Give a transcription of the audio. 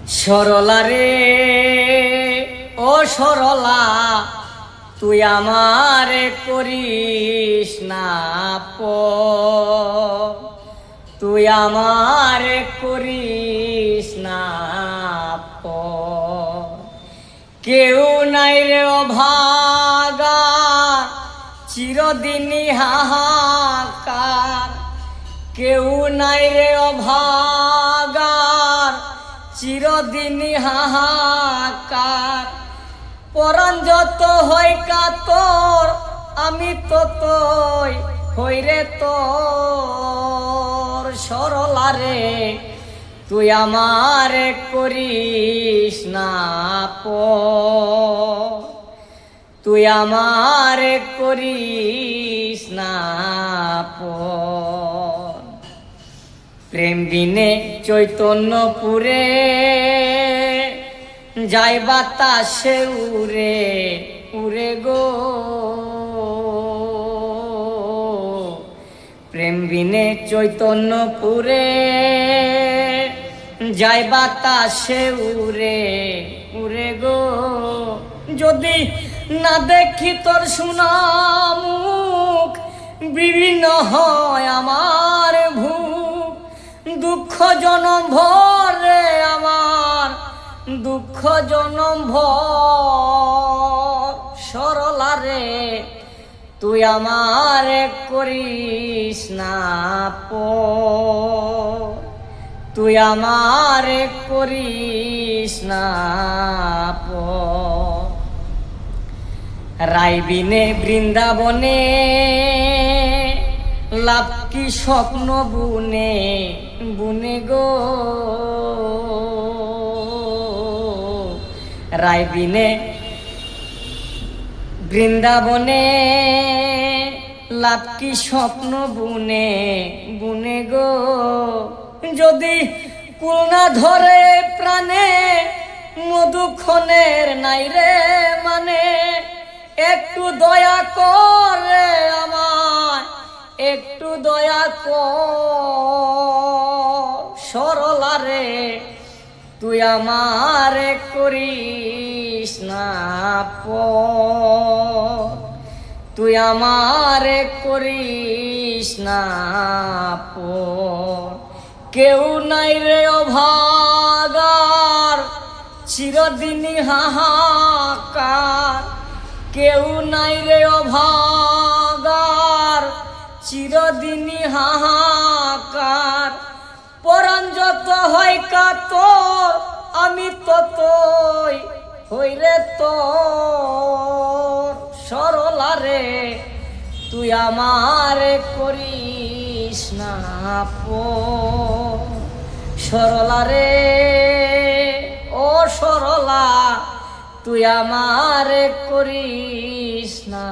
সরলা রে ও সরলা, তুই আমারে করিস না তুই আমারে করিস না কেউ নাই রে অভাগা, চিরদিনই হাহাকার। কেউ নাই রে অভাগার, চিরদিনই হাহাকার। পরাণ যত হয় কাতর, আমি ততই হই রে তোর। সরলা রে তুই আমারে করিস না তুই আমারে করিস না প্রেম বিনে চৈতন্যপুরে যাই বাতাসে উড়ে উড়ে গো। প্রেম বিনে চৈতন্যপুরে যাই বাতাসে উড়ে উড়ে গো। যদি না দেখি তোর সুনামুখ, বিভিন্ন হয় আমার ভুক। দুঃখ জনম ভরে আমার, দুঃখ জনম ভর। সরলা রে তুই আমারে করিস না তুই আমারে করিস না রাইবিনে বৃন্দাবনে লাভ কি স্বপ্ন বুনে বুনে গো। রাইবিনে বৃন্দাবনে লাভ কি স্বপ্ন বুনে বুনে গো। যদি কুল না ধরে প্রাণে, মধুক্ষণের নাই রে মানে। একটু দয়া করে আমায়, একটু দয়া কর। সরলা রে তুই আমারে করিস না তুই আমারে করিস না কেউ নাই রে অভাগার, চিরদিনই হাহাকার। কেউ নাই রে অভাগার, চিরদিনই হাহাকার। পরাণ যত হয় কাতর, আমি ততই হই রে তোর। সরলা রে তুই আমারে করিস না সরলা রে ও সরলা, তুই আমারে করিস না